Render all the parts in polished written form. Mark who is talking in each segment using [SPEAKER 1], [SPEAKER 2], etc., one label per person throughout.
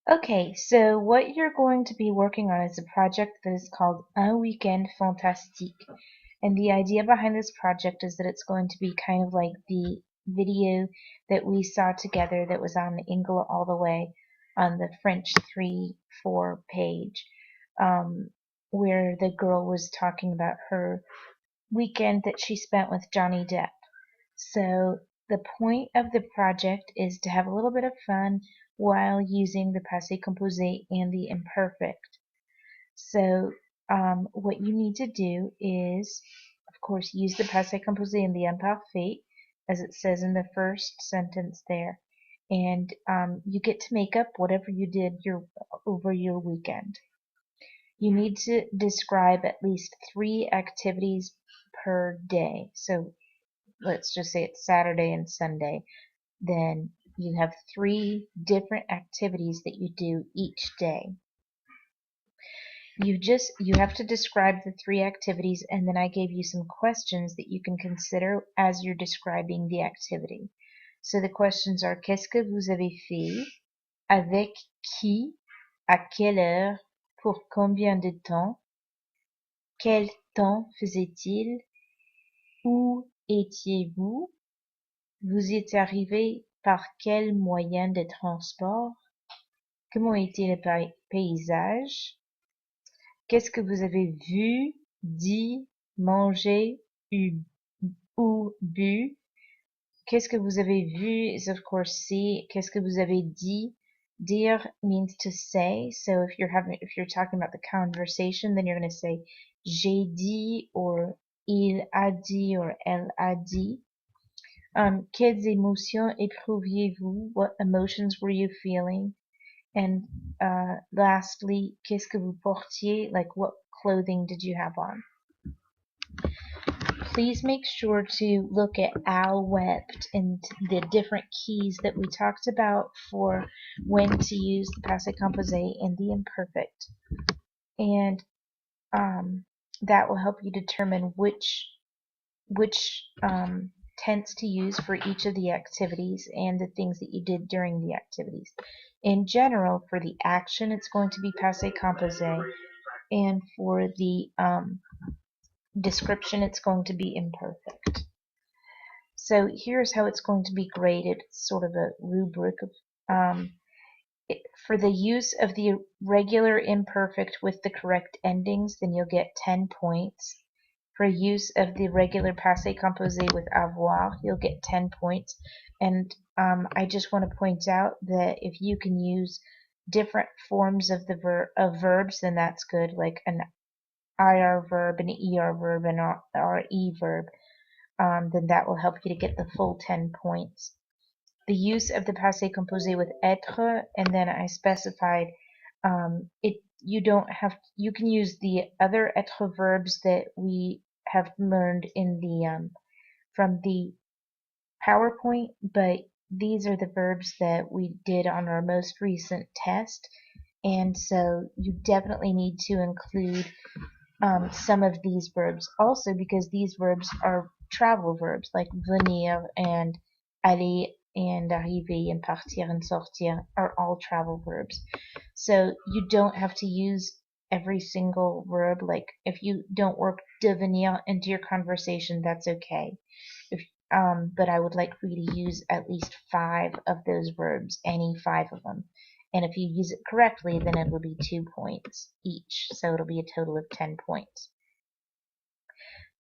[SPEAKER 1] Okay, so what you're going to be working on is a project that is called Un Week-end Fantastique. And the idea behind this project is that it's going to be kind of like the video that we saw together that was on Ingle All the Way on the French 3-4 page, where the girl was talking about her weekend that she spent with Johnny Depp. So the point of the project is to have a little bit of fun while using the passé composé and the imperfect. So what you need to do is, of course, use the passé composé and the imperfect, as it says in the first sentence there. And you get to make up whatever you did over your weekend. You need to describe at least 3 activities per day. So let's just say it's Saturday and Sunday, then you have 3 different activities that you do each day. You have to describe the 3 activities, and then I gave you some questions that you can consider as you're describing the activity. So the questions are: qu'est-ce que vous avez fait? Avec qui? À quelle heure? Pour combien de temps? Quel temps faisait-il? Où étiez-vous? Vous êtes arrivé par quel moyen de transport? Comment était le paysage? Qu'est-ce que vous avez vu, dit, mangé ou bu? Qu'est-ce que vous avez vu is of course see. Qu'est-ce que vous avez dit? Dire means to say. So if you're talking about the conversation, then you're going to say j'ai dit or il a dit or elle a dit. Quelles émotions éprouviez-vous? What emotions were you feeling? And lastly, qu'est-ce que vous portiez? Like, what clothing did you have on? Please make sure to look at Al wept and the different keys that we talked about for when to use the passé composé and the imperfect. And that will help you determine which tense to use for each of the activities and the things that you did during the activities. In general, for the action, it's going to be passé composé, and for the description, it's going to be imperfect. So here's how it's going to be graded. It's sort of a rubric of for the use of the regular imperfect with the correct endings, then you'll get 10 points. For use of the regular passé composé with avoir, you'll get 10 points. And I just want to point out that if you can use different forms of the verbs, then that's good, like an IR verb, an ER verb, an RE verb. Then that will help you to get the full 10 points. The use of the passé composé with être, and then I specified you can use the other être verbs that we have learned in the from the PowerPoint, but these are the verbs that we did on our most recent test, and so you definitely need to include some of these verbs also, because these verbs are travel verbs like venir and aller and arriver and partir and sortir are all travel verbs. So you don't have to use every single verb. Like if you don't work devenir into your conversation, that's okay. But I would like for you to use at least 5 of those verbs, any 5 of them. And if you use it correctly, then it will be 2 points each. So it'll be a total of 10 points.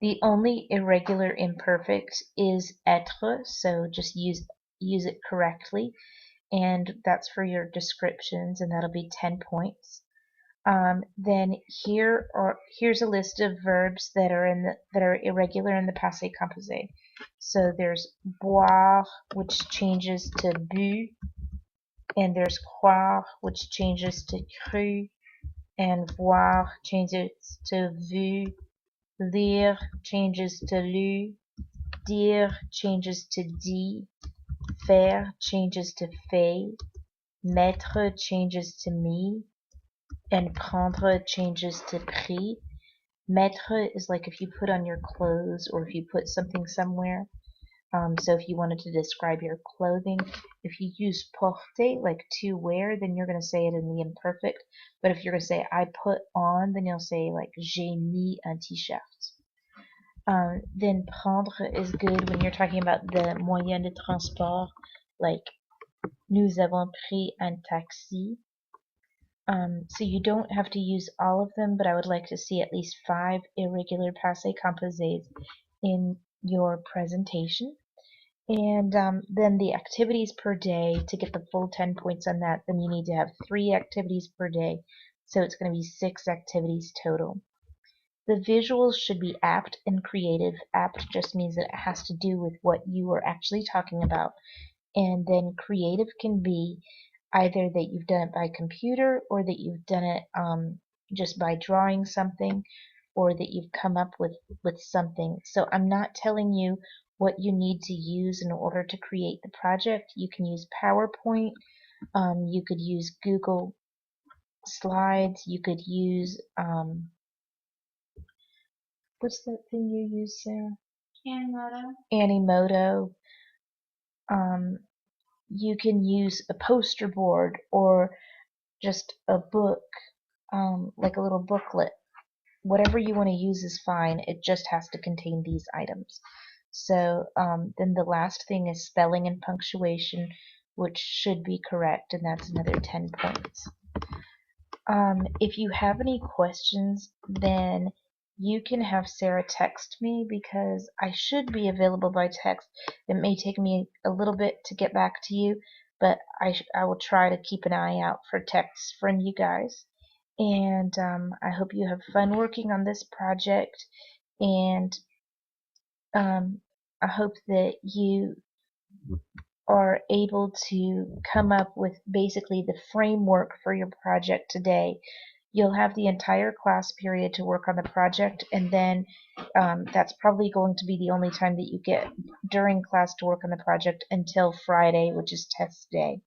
[SPEAKER 1] The only irregular imperfect is être, so just use it correctly, and that's for your descriptions, and that'll be 10 points. Then here's a list of verbs that are irregular in the passé composé. So there's boire, which changes to bu, and there's croire, which changes to cru, and voir changes to vu, lire changes to lu, dire changes to dit, faire changes to fait, mettre changes to mis, and prendre changes to pris. Mettre is like if you put on your clothes or if you put something somewhere. So if you wanted to describe your clothing, if you use porter, like to wear, then you're going to say it in the imperfect. But if you're going to say I put on, then you'll say like j'ai mis un t-shirt. Then prendre is good when you're talking about the moyen de transport, like nous avons pris un taxi. So you don't have to use all of them, but I would like to see at least 5 irregular passé composés in your presentation. And then the activities per day, to get the full 10 points on that, then you need to have 3 activities per day. So it's going to be 6 activities total. The visuals should be apt and creative. Apt just means that it has to do with what you are actually talking about. And then creative can be either that you've done it by computer, or that you've done it just by drawing something, or that you've come up with something. So I'm not telling you what you need to use in order to create the project. You can use PowerPoint, you could use Google Slides, you could use what's that thing you use, Sarah? Animoto. You can use a poster board or just a book, like a little booklet. Whatever you want to use is fine. It just has to contain these items. So then the last thing is spelling and punctuation, which should be correct, and that's another 10 points. If you have any questions, then you can have Sarah text me, because I should be available by text. It may take me a little bit to get back to you, but I will try to keep an eye out for texts from you guys. And I hope you have fun working on this project, and I hope that you are able to come up with basically the framework for your project today. You'll have the entire class period to work on the project, and then that's probably going to be the only time that you get during class to work on the project until Friday, which is test day.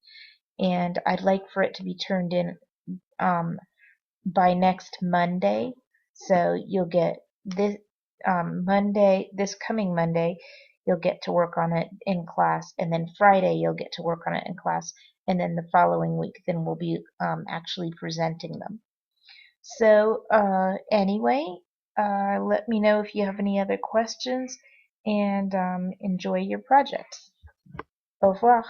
[SPEAKER 1] And I'd like for it to be turned in by next Monday. So you'll get this this coming Monday, you'll get to work on it in class, and then Friday you'll get to work on it in class, and then the following week then we'll be actually presenting them. So anyway, let me know if you have any other questions, and enjoy your project. Au revoir.